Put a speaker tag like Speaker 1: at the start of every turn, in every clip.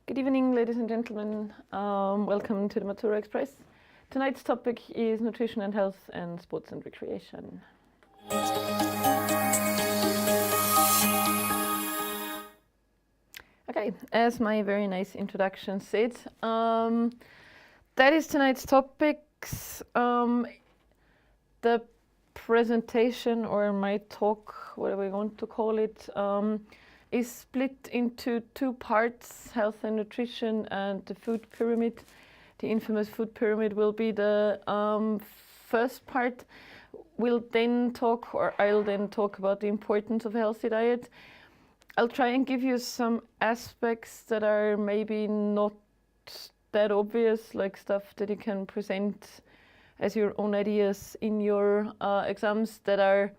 Speaker 1: Good evening, ladies and gentlemen. Welcome to the Matura Express. Tonight's topic is nutrition and health and sports and recreation. Okay, as my very nice introduction said, that is tonight's topics. The presentation or my talk, whatever we want to call it, is split into two parts, health and nutrition and the food pyramid. The infamous food pyramid will be the first part. I'll then talk about the importance of a healthy diet. I'll try and give you some aspects that are maybe not that obvious, like stuff that you can present as your own ideas in your exams that are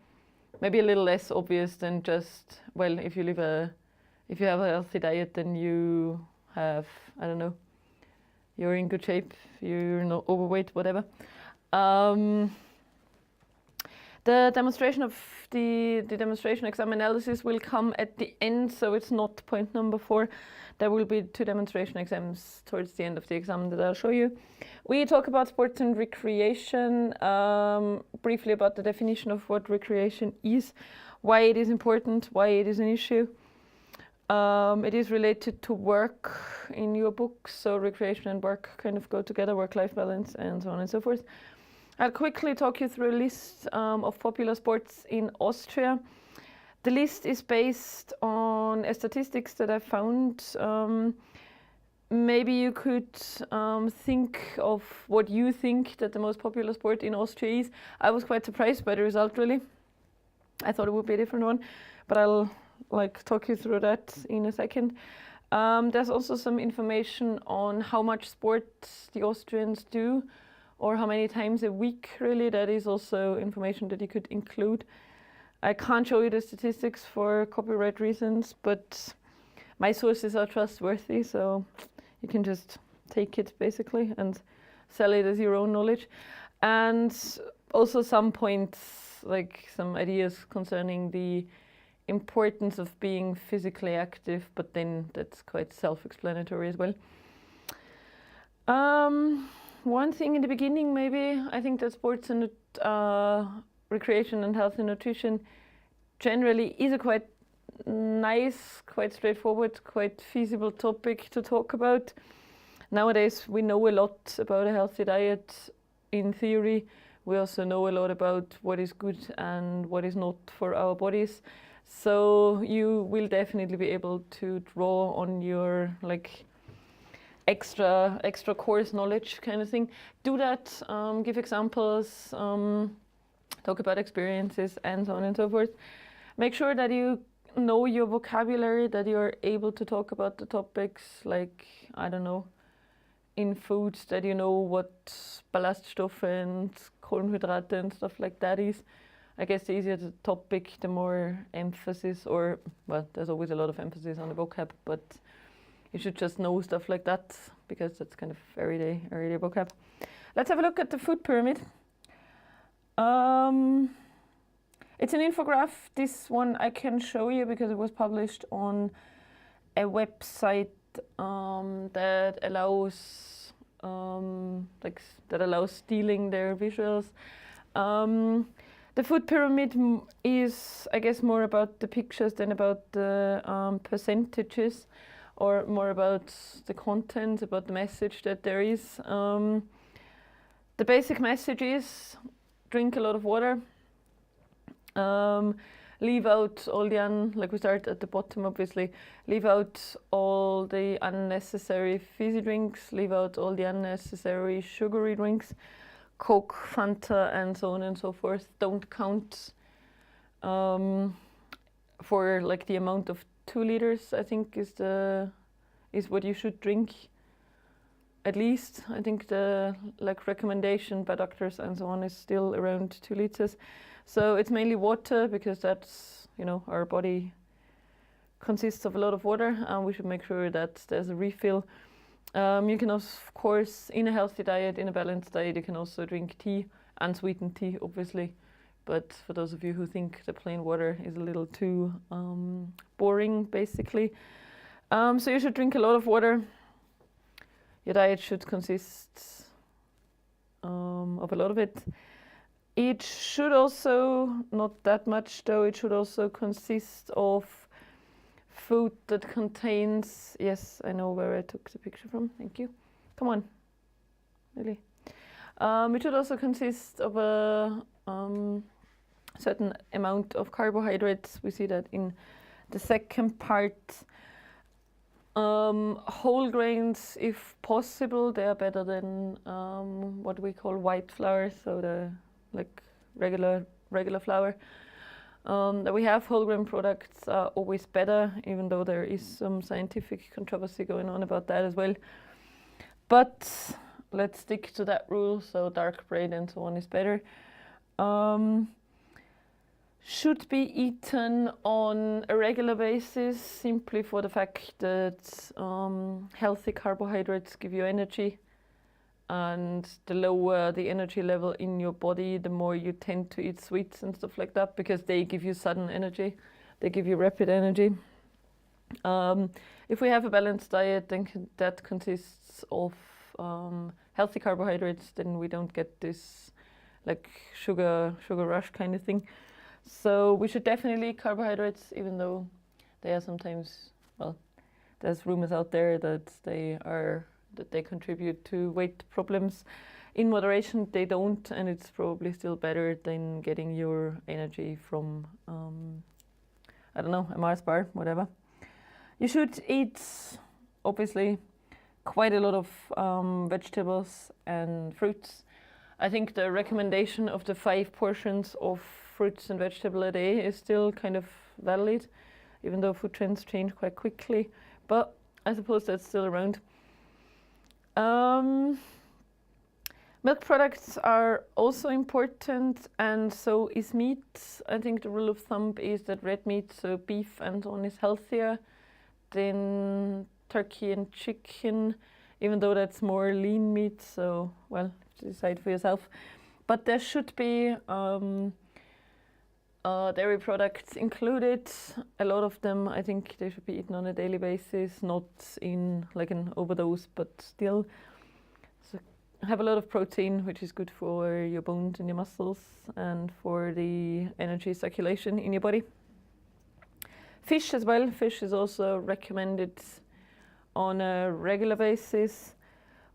Speaker 1: maybe a little less obvious than just, well, if you have a healthy diet, then you have, I don't know, you're in good shape, you're not overweight, whatever. The demonstration of the demonstration exam analysis will come at the end, so it's not point number 4. There will be 2 demonstration exams towards the end of the exam that I'll show you. We talk about sports and recreation, briefly about the definition of what recreation is, why it is important, why it is an issue. It is related to work in your book, so recreation and work kind of go together, work-life balance and so on and so forth. I'll quickly talk you through a list of popular sports in Austria. The list is based on statistics that I found. Maybe you could think of what you think that the most popular sport in Austria is. I was quite surprised by the result, really. I thought it would be a different one, but I'll talk you through that in a second. There's also some information on how much sport the Austrians do, or how many times a week, really. That is also information that you could include. I can't show you the statistics for copyright reasons, but my sources are trustworthy, so you can just take it basically and sell it as your own knowledge. And also some points, like some ideas concerning the importance of being physically active, but then that's quite self-explanatory as well. One thing in the beginning, maybe, I think that sports and recreation and health and nutrition generally is a quite nice, quite straightforward, quite feasible topic to talk about. Nowadays we know a lot about a healthy diet in theory. We also know a lot about what is good and what is not for our bodies. So you will definitely be able to draw on your extra course knowledge kind of thing. Do that, give examples, talk about experiences and so on and so forth. Make sure that you know your vocabulary, that you're able to talk about the topics, like, I don't know, in foods, that you know what Ballaststoffe and Kohlenhydrate and stuff like that is. I guess the easier the topic, the more emphasis, or, well, there's always a lot of emphasis on the vocab, but you should just know stuff like that, because that's kind of everyday vocab. Let's have a look at the food pyramid. It's an infograph. This one I can show you because it was published on a website that allows stealing their visuals. The food pyramid is, I guess, more about the pictures than about the percentages, or more about the content, about the message that there is. The basic message is drink a lot of water. Leave out all the we start at the bottom, obviously. Leave out all the unnecessary fizzy drinks. Leave out all the unnecessary sugary drinks, Coke, Fanta, and so on and so forth. Don't count for the amount of 2 liters, I think, is what you should drink. At least, I think the recommendation by doctors and so on is still around 2 liters. So it's mainly water, because that's, our body consists of a lot of water, and we should make sure that there's a refill. You can also, of course, in a healthy diet, in a balanced diet, you can also drink tea, unsweetened tea, obviously. But for those of you who think the plain water is a little too boring, basically, so you should drink a lot of water. your diet should consist of a lot of it. It should also, not that much though, it should also consist of food that contains, yes, I know where I took the picture from, thank you. Come on, really. It should also consist of a certain amount of carbohydrates. We see that in the second part. Whole grains, if possible, they are better than what we call white flour, so the like regular flour. That we have whole grain products are always better, even though there is some scientific controversy going on about that as well. But let's stick to that rule, so dark bread and so on is better. Should be eaten on a regular basis, simply for the fact that healthy carbohydrates give you energy, and the lower the energy level in your body, the more you tend to eat sweets and stuff like that, because they give you sudden energy, they give you rapid energy. If we have a balanced diet, then that consists of healthy carbohydrates, then we don't get this like sugar rush kind of thing. So we should definitely eat carbohydrates, even though they are sometimes, well, there's rumors out there that they contribute to weight problems. In moderation, they don't, and it's probably still better than getting your energy from, I don't know, a Mars bar, whatever. You should eat, obviously, quite a lot of vegetables and fruits. I think the recommendation of the 5 portions of fruits and vegetable a day is still kind of valid, even though food trends change quite quickly, but I suppose that's still around. Milk products are also important, and so is meat. I think the rule of thumb is that red meat, so beef and so on, is healthier than turkey and chicken, even though that's more lean meat, so, well, decide for yourself. But there should be dairy products included. A lot of them, I think they should be eaten on a daily basis, not in like an overdose, but still. So have a lot of protein, which is good for your bones and your muscles and for the energy circulation in your body. Fish as well. Fish is also recommended on a regular basis,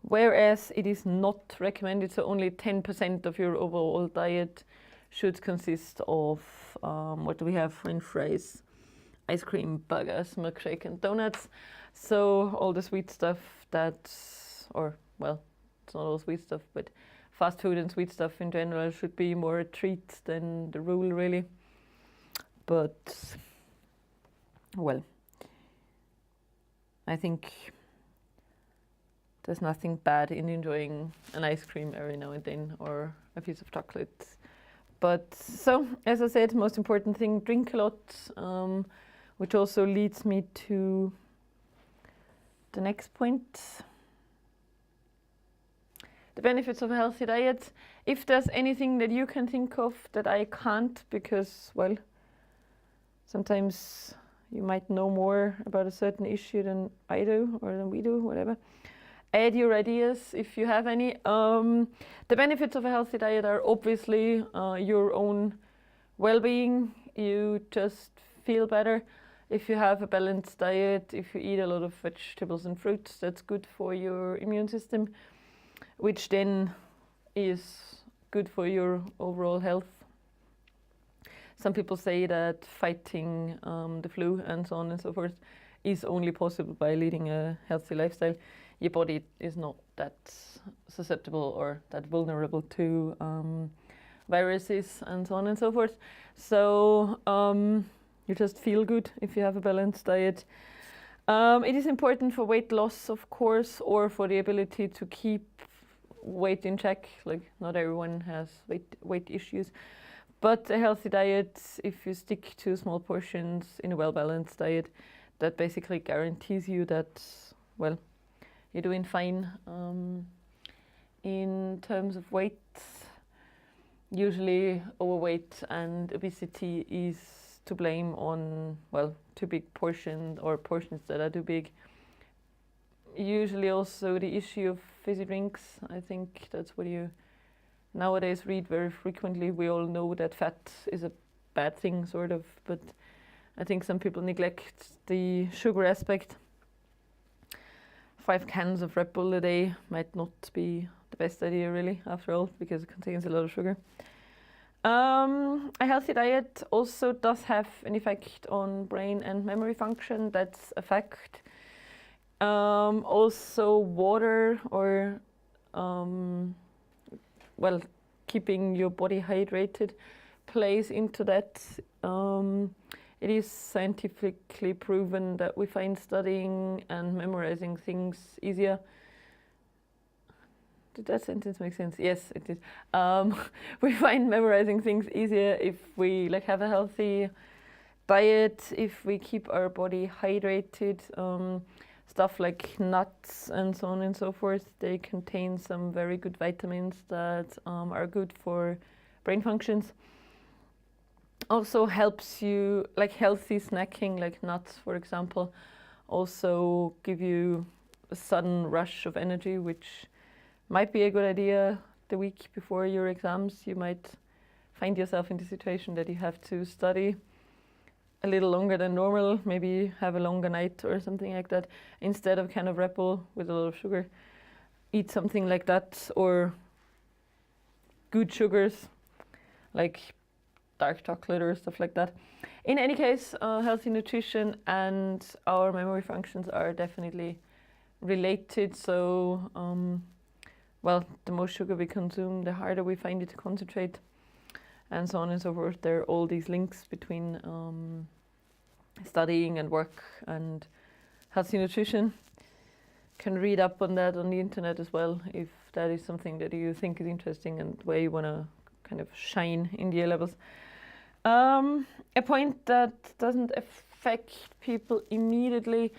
Speaker 1: whereas it is not recommended, so only 10% of your overall diet should consist of, what do we have? French fries, ice cream, burgers, milkshake, and donuts. So all the sweet stuff or well, it's not all sweet stuff, but fast food and sweet stuff in general should be more a treat than the rule, really. But, well, I think there's nothing bad in enjoying an ice cream every now and then, or a piece of chocolate. But so, as I said, most important thing, drink a lot, which also leads me to the next point. The benefits of a healthy diet. If there's anything that you can think of that I can't, because, well, sometimes you might know more about a certain issue than I do, or than we do, whatever. Add your ideas if you have any. The benefits of a healthy diet are obviously your own well-being. You just feel better if you have a balanced diet, if you eat a lot of vegetables and fruits. That's good for your immune system, which then is good for your overall health. Some people say that fighting the flu and so on and so forth is only possible by leading a healthy lifestyle. Your body is not that susceptible or that vulnerable to viruses and so on and so forth. So you just feel good if you have a balanced diet. It is important for weight loss, of course, or for the ability to keep weight in check. Like, not everyone has weight issues. But a healthy diet, if you stick to small portions in a well-balanced diet, that basically guarantees you that, well, you're doing fine. In terms of weight, usually overweight and obesity is to blame on, well, too big portions or portions that are too big. usually also the issue of fizzy drinks. I think that's what you nowadays read very frequently. We all know that fat is a bad thing, sort of, but I think some people neglect the sugar aspect. 5 cans of Red Bull a day might not be the best idea, really, after all, because it contains a lot of sugar. A healthy diet also does have an effect on brain and memory function. That's a fact. Also, water or keeping your body hydrated plays into that. It is scientifically proven that we find studying and memorizing things easier. Did that sentence make sense? Yes, it did. We find memorizing things easier if we have a healthy diet, if we keep our body hydrated. Stuff like nuts and so on and so forth, they contain some very good vitamins that are good for brain functions. Also helps you, healthy snacking, like nuts, for example, also give you a sudden rush of energy, which might be a good idea the week before your exams. You might find yourself in the situation that you have to study a little longer than normal, maybe have a longer night or something like that. Instead of kind of Red Bull with a lot of sugar, eat something like that, or good sugars, like dark chocolate or stuff like that. In any case, healthy nutrition and our memory functions are definitely related. So, the more sugar we consume, the harder we find it to concentrate, and so on and so forth. There are all these links between studying and work and healthy nutrition. Can read up on that on the internet as well, if that is something that you think is interesting and where you want to kind of shine in the A levels. A point that doesn't affect people immediately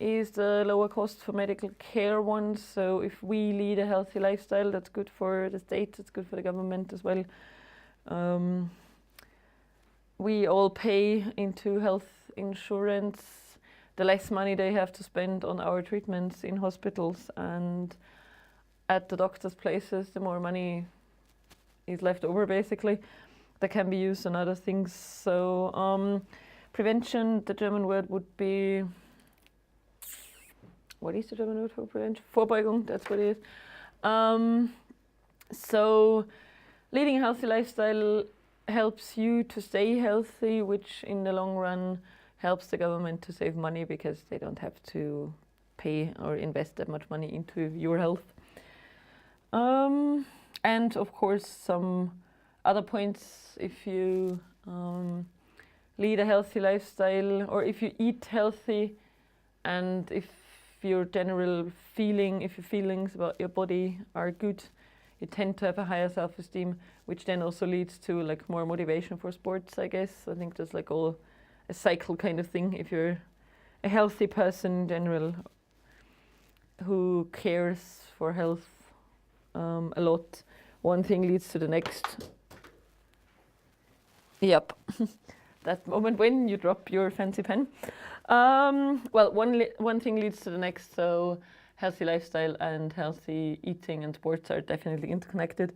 Speaker 1: is the lower cost for medical care ones. So if we lead a healthy lifestyle, that's good for the state, it's good for the government as well. We all pay into health insurance. The less money they have to spend on our treatments in hospitals and at the doctor's places, the more money is left over, basically, that can be used on other things. So prevention, the German word would be, what is the German word for prevention? Vorbeugung, that's what it is. So leading a healthy lifestyle helps you to stay healthy, which in the long run helps the government to save money because they don't have to pay or invest that much money into your health. And of course, some other points, if you lead a healthy lifestyle, or if you eat healthy, and if your general feeling, if your feelings about your body are good, you tend to have a higher self-esteem, which then also leads to more motivation for sports, I guess. I think there's all a cycle kind of thing. If you're a healthy person in general who cares for health a lot, one thing leads to the next. Yep, that moment when you drop your fancy pen. One thing leads to the next, so healthy lifestyle and healthy eating and sports are definitely interconnected.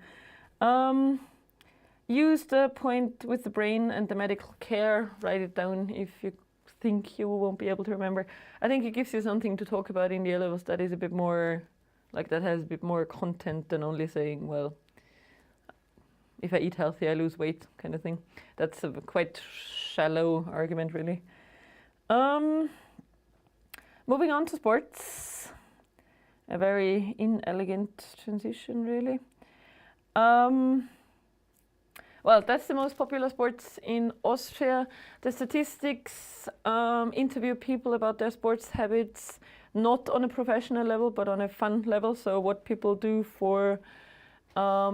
Speaker 1: Use the point with the brain and the medical care, write it down if you think you won't be able to remember. I think it gives you something to talk about in the A levels that is a bit more, that has a bit more content than only saying, well, if I eat healthy, I lose weight, kind of thing. That's a quite shallow argument, really. Moving on to sports. A very inelegant transition, really. That's the most popular sports in Austria. The statistics interview people about their sports habits, not on a professional level, but on a fun level. So what people do for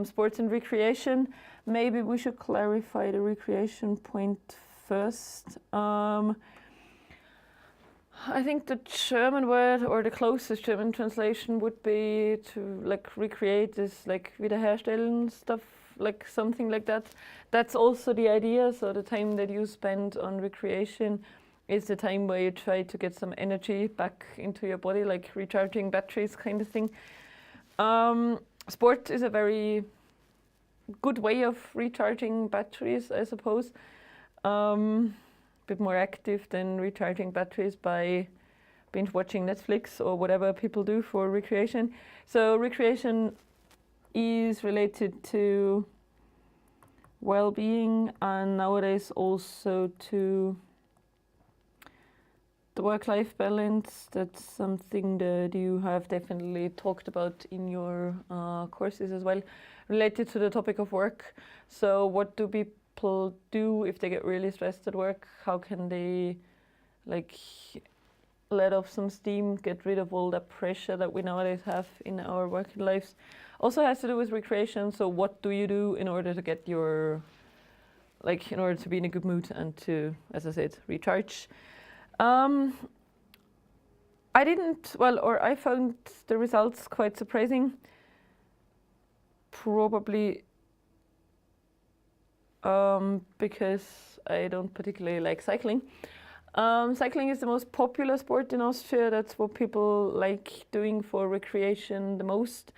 Speaker 1: sports and recreation. Maybe we should clarify the recreation point first. I think the German word, or the closest German translation, would be to recreate is wiederherstellen stuff, something like that. That's also the idea. So the time that you spend on recreation is the time where you try to get some energy back into your body, like recharging batteries kind of thing. Sport is a very good way of recharging batteries, I suppose. A bit more active than recharging batteries by binge watching Netflix or whatever people do for recreation. So recreation is related to well-being and nowadays also to the work-life balance. That's something that you have definitely talked about in your courses as well, related to the topic of work. So what do people do if they get really stressed at work? How can they like let off some steam, get rid of all that pressure that we nowadays have in our working lives? Also has to do with recreation. So what do you do in order to get your, like, in order to be in a good mood and to, as I said, recharge? I found the results quite surprising. Probably because I don't particularly like cycling. Cycling is the most popular sport in Austria. That's what people like doing for recreation the most.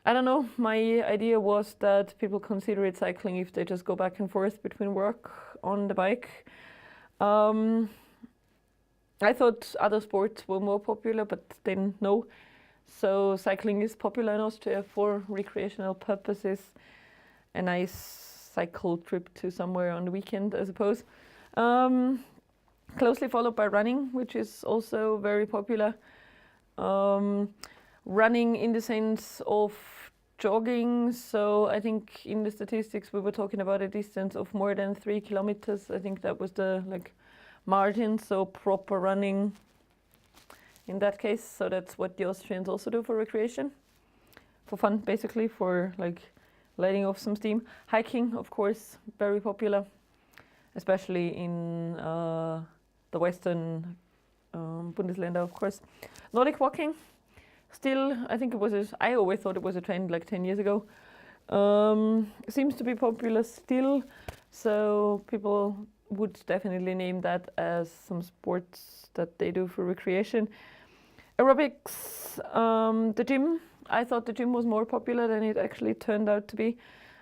Speaker 1: I don't know, my idea was that people consider it cycling if they just go back and forth between work on the bike. I thought other sports were more popular, but then no. So cycling is popular in Austria for recreational purposes. A nice cycle trip to somewhere on the weekend, I suppose. Closely followed by running, which is also very popular. Running in the sense of jogging. So I think in the statistics we were talking about a distance of more than 3 kilometers. I think that was the margin, so proper running in that case. So that's what the Austrians also do for recreation, for fun, basically, for like letting off some steam. Hiking, of course, very popular, especially in the Western Bundesländer, of course. Nordic walking, still, I think it was, I always thought it was a trend like 10 years ago. Seems to be popular still, so people would definitely name that as some sports that they do for recreation. Aerobics, the gym. I thought the gym was more popular than it actually turned out to be.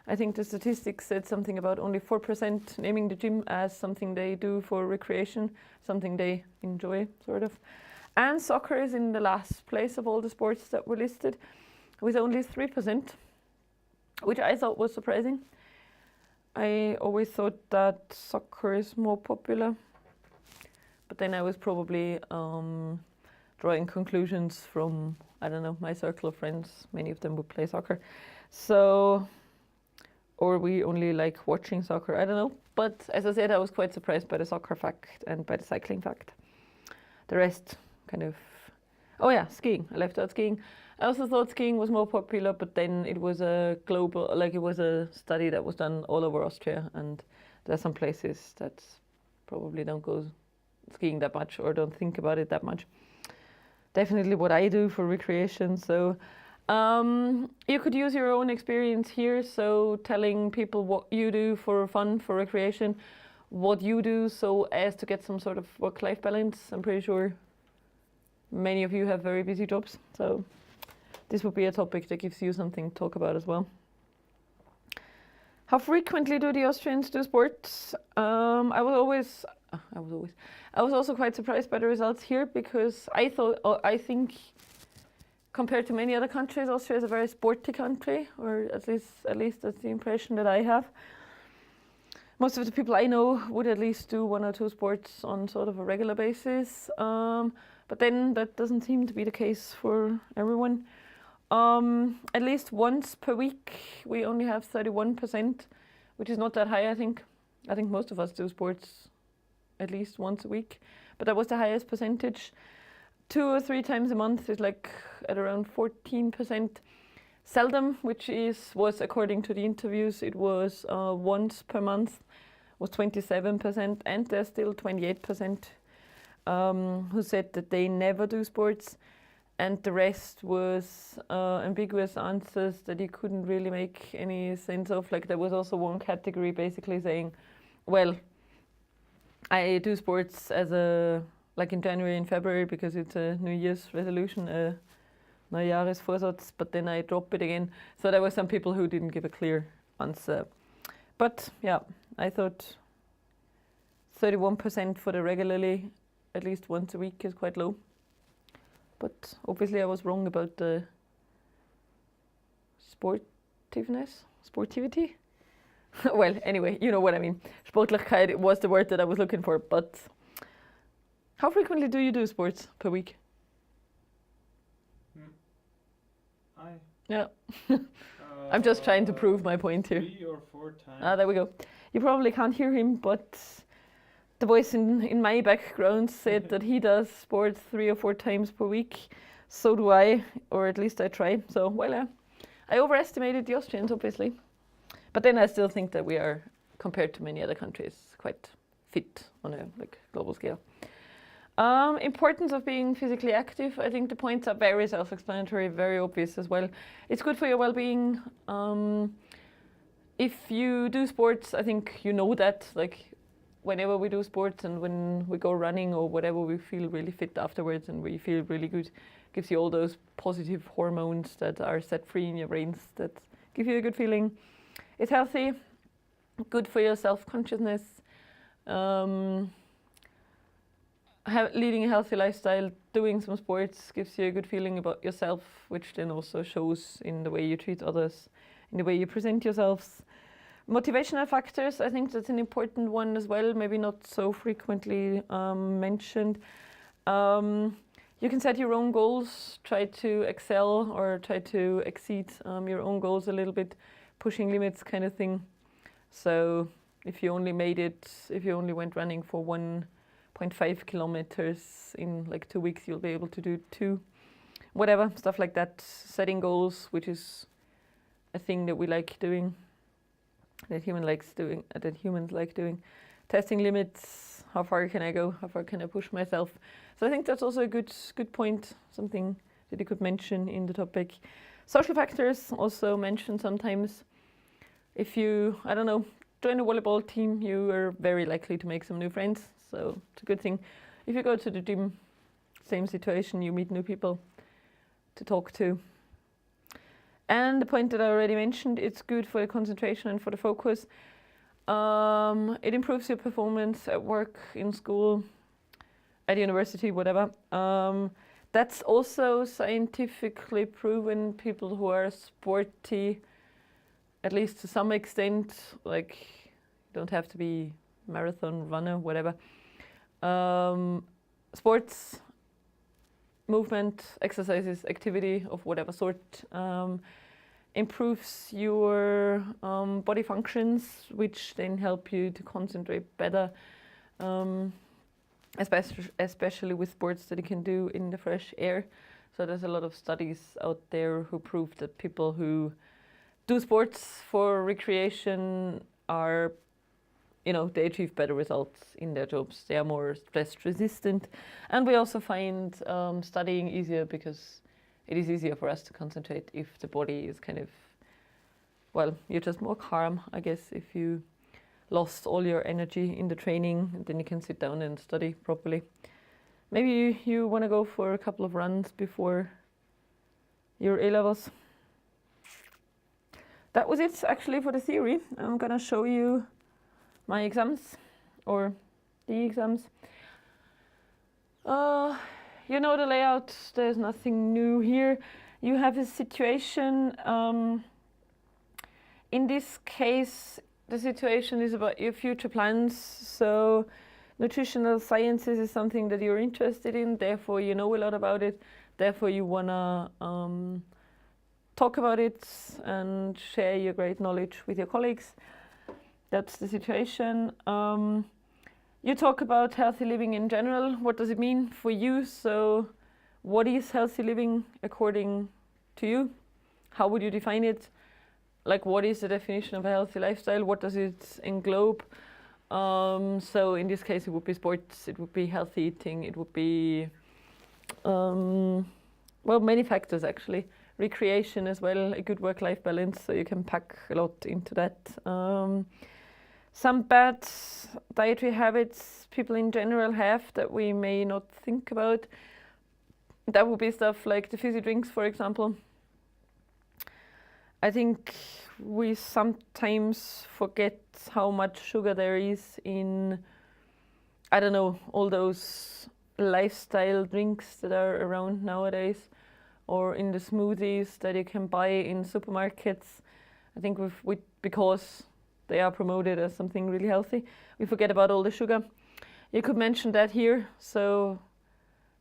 Speaker 1: I think the statistics said something about only 4% naming the gym as something they do for recreation, something they enjoy, sort of. And soccer is in the last place of all the sports that were listed, with only 3%, which I thought was surprising. I always thought that soccer is more popular, but then I was probably drawing conclusions from, I don't know, my circle of friends. Many of them would play soccer. So, or we only like watching soccer, I don't know. But as I said, I was quite surprised by the soccer fact and by the cycling fact. The rest kind of, oh yeah, skiing. I left out skiing. I also thought skiing was more popular, but then it was a global, like it was a study that was done all over Austria, and there are some places that probably don't go skiing that much or don't think about it that much. Definitely what I do for recreation. So you could use your own experience here. So telling people what you do for fun, for recreation, what you do so as to get some sort of work-life balance. I'm pretty sure many of you have very busy jobs. So this would be a topic that gives you something to talk about as well. How frequently do the Austrians do sports? I was also quite surprised by the results here, because I think compared to many other countries, Austria is a very sporty country, or at least that's the impression that I have. Most of the people I know would at least do 1 or 2 sports on sort of a regular basis, but then that doesn't seem to be the case for everyone. At least once per week, we only have 31%, which is not that high, I think. I think most of us do sports at least once a week, but that was the highest percentage. 2 or 3 times a month is like at around 14%. Seldom, which was according to the interviews, it was once per month, was 27%, and there's still 28% who said that they never do sports. And the rest was ambiguous answers that you couldn't really make any sense of. Like there was also one category basically saying, well, I do sports as like in January and February because it's a New Year's resolution, Neujahresvorsatz, but then I drop it again. So there were some people who didn't give a clear answer. But yeah, I thought 31% for the regularly, at least once a week, is quite low. But obviously I was wrong about the sportivity. Well, anyway, you know what I mean. Sportlichkeit was the word that I was looking for, but how frequently do you do sports per week? Yeah. I'm just trying to prove my point here.
Speaker 2: 3 or 4 times.
Speaker 1: Ah, there we go. You probably can't hear him, but the voice in my background said that he does sports 3 or 4 times per week. So do I, or at least I try. So, well, yeah. I overestimated the Austrians, obviously. But then I still think that we are, compared to many other countries, quite fit on a global scale. Importance of being physically active. I think the points are very self-explanatory, very obvious as well. It's good for your well-being. If you do sports, I think you know that. Like whenever we do sports and when we go running or whatever, we feel really fit afterwards and we feel really good. Gives you all those positive hormones that are set free in your brains that give you a good feeling. It's healthy, good for your self-consciousness. Leading a healthy lifestyle, doing some sports gives you a good feeling about yourself, which then also shows in the way you treat others, in the way you present yourselves. Motivational factors, I think that's an important one as well, maybe not so frequently mentioned. You can set your own goals, try to excel or try to exceed your own goals a little bit, pushing limits kind of thing. So if you only went running for 1.5 kilometers in like 2 weeks, you'll be able to do 2. Whatever, stuff like that. Setting goals, which is a thing that we like doing, that humans like doing. Testing limits, how far can I go, how far can I push myself. So I think that's also a good point, something that you could mention in the topic. Social factors also mentioned sometimes. If you, I don't know, join a volleyball team, you are very likely to make some new friends. So it's a good thing. If you go to the gym, same situation, you meet new people to talk to. And the point that I already mentioned, it's good for the concentration and for the focus. It improves your performance at work, in school, at university, whatever. That's also scientifically proven. People who are sporty, at least to some extent, like you don't have to be marathon runner, whatever. Sports, movement, exercises, activity of whatever sort improves your body functions, which then help you to concentrate better, especially with sports that you can do in the fresh air. So there's a lot of studies out there who prove that people who do sports for recreation are, they achieve better results in their jobs. They are more stress resistant. And we also find studying easier because it is easier for us to concentrate if the body is kind of, well, you're just more calm, I guess, if you lost all your energy in the training, and then you can sit down and study properly. Maybe you want to go for a couple of runs before your A-levels. That was it actually for the theory. I'm gonna show you my exams, or the exams. You know the layout, there's nothing new here. You have a situation, in this case, the situation is about your future plans. So nutritional sciences is something that you're interested in, therefore you know a lot about it, therefore you wanna talk about it and share your great knowledge with your colleagues. That's the situation. You talk about healthy living in general. What does it mean for you? So what is healthy living according to you? How would you define it? Like, what is the definition of a healthy lifestyle? What does it englobe? So in this case, it would be sports, it would be healthy eating, it would be, well, many factors actually. Recreation as well, a good work-life balance, so you can pack a lot into that. Some bad dietary habits, people in general have that we may not think about. That would be stuff like the fizzy drinks, for example. I think we sometimes forget how much sugar there is in, I don't know, all those lifestyle drinks that are around nowadays, or in the smoothies that you can buy in supermarkets. I think because they are promoted as something really healthy, we forget about all the sugar. You could mention that here, so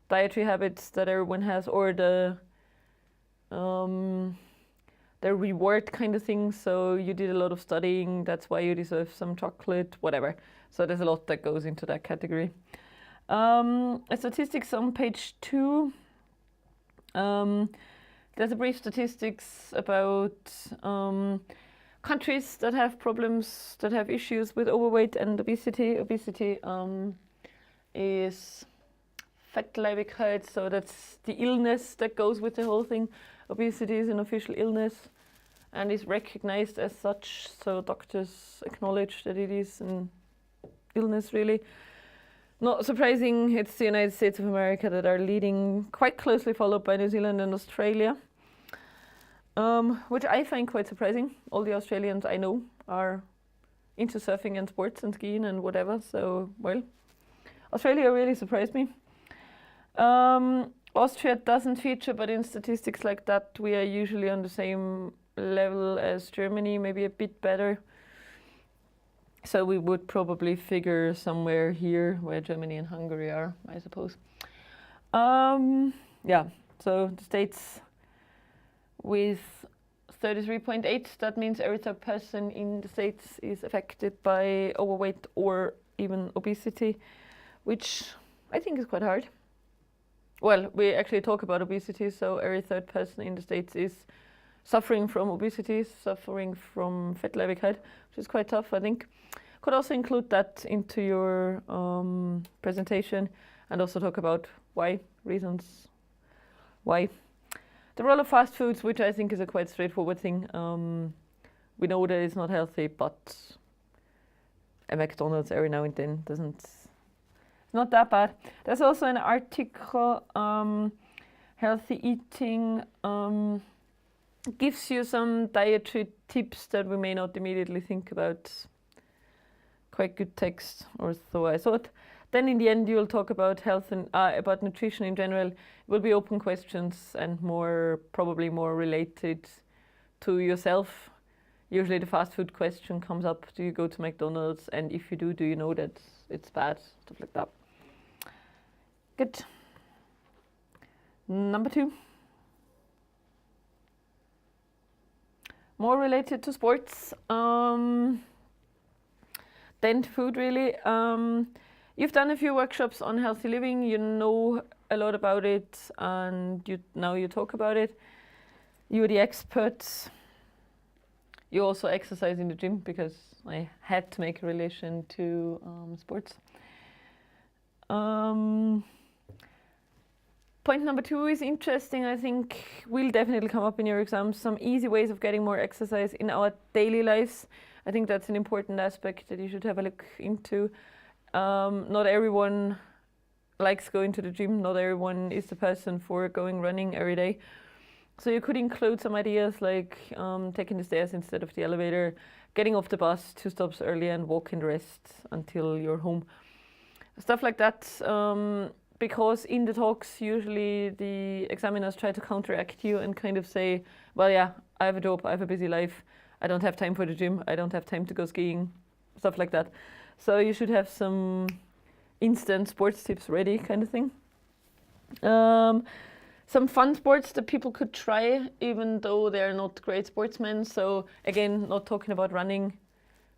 Speaker 1: dietary habits that everyone has, or the reward kind of thing. So you did a lot of studying, that's why you deserve some chocolate, whatever. So there's a lot that goes into that category. Statistics on page 2. There's a brief statistics about countries that have problems, that have issues with overweight and obesity. Obesity is Fettleibigkeit, so that's the illness that goes with the whole thing. Obesity is an official illness and is recognized as such, so doctors acknowledge that it is an illness, really. Not surprising, it's the United States of America that are leading, quite closely followed by New Zealand and Australia, which I find quite surprising. All the Australians I know are into surfing and sports and skiing and whatever, so, well, Australia really surprised me. Austria doesn't feature, but in statistics like that, we are usually on the same level as Germany, maybe a bit better. So we would probably figure somewhere here where Germany and Hungary are, I suppose. Yeah, so the States with 33.8, that means every third person in the States is affected by overweight or even obesity, which I think is quite hard. Well, we actually talk about obesity, so every third person in the States is suffering from obesity, suffering from Fettleibigkeit, which is quite tough, I think. Could also include that into your presentation and also talk about why, reasons why. The role of fast foods, which I think is a quite straightforward thing. We know that it's not healthy, but a McDonald's every now and then not that bad. There's also an article, Healthy Eating, gives you some dietary tips that we may not immediately think about. Quite good text, or so I thought. Then in the end you'll talk about health and about nutrition in general. It will be open questions and probably more related to yourself. Usually the fast food question comes up, do you go to McDonald's? And if you do you know that it's bad? Stuff like that. Good. Number 2. More related to sports than food, really. You've done a few workshops on healthy living. You know a lot about it, and now you talk about it. You're the experts. You also exercise in the gym, because I had to make a relation to sports. Point number 2 is interesting. I think will definitely come up in your exams. Some easy ways of getting more exercise in our daily lives. I think that's an important aspect that you should have a look into. Not everyone likes going to the gym. Not everyone is the person for going running every day. So you could include some ideas like taking the stairs instead of the elevator, getting off the bus 2 stops early and walking the rest until you're home. Stuff like that. Because in the talks, usually the examiners try to counteract you and kind of say, well, yeah, I have a job, I have a busy life, I don't have time for the gym, I don't have time to go skiing, stuff like that. So you should have some instant sports tips ready, kind of thing. Some fun sports that people could try, even though they're not great sportsmen. So again, not talking about running.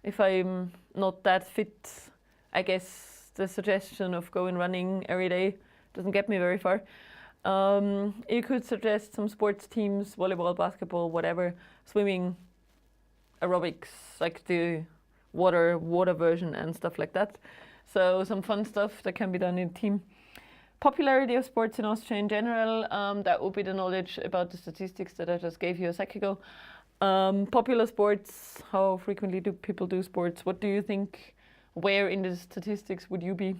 Speaker 1: If I'm not that fit, I guess the suggestion of going running every day doesn't get me very far. You could suggest some sports teams, volleyball, basketball, whatever, swimming, aerobics, like the water version and stuff like that. So some fun stuff that can be done in a team. Popularity of sports in Austria in general, that would be the knowledge about the statistics that I just gave you a sec ago. Popular sports, how frequently do people do sports? What do you think? where in the statistics would you be?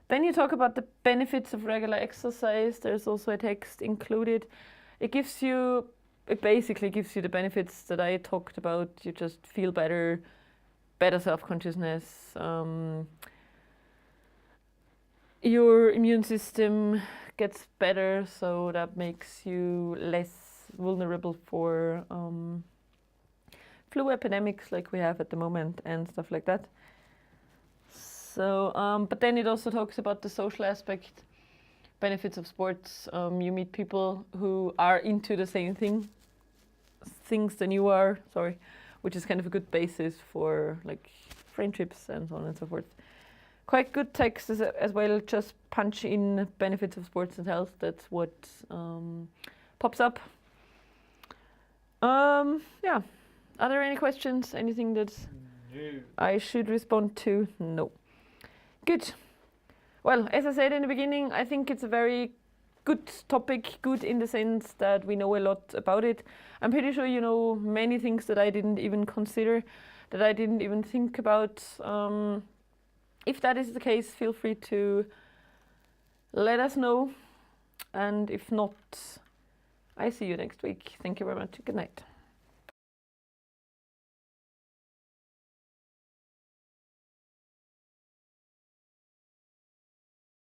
Speaker 1: Then you talk about the benefits of regular exercise. There's also a text included. It basically gives you the benefits that I talked about. You just feel better self-consciousness. Your immune system gets better, so that makes you less vulnerable for flu epidemics like we have at the moment and stuff like that. So, but then it also talks about the social aspect, benefits of sports. You meet people who are into the same things than you are, which is kind of a good basis for like friendships and so on and so forth. Quite good text as well, just punch in benefits of sports and health. That's what pops up. Yeah. Are there any questions? Anything that I should respond to? No. Good. Well, as I said in the beginning, I think it's a very good topic, good in the sense that we know a lot about it. I'm pretty sure you know many things that I didn't even consider, that I didn't even think about. If that is the case, feel free to let us know. And if not, I see you next week. Thank you very much. Good night.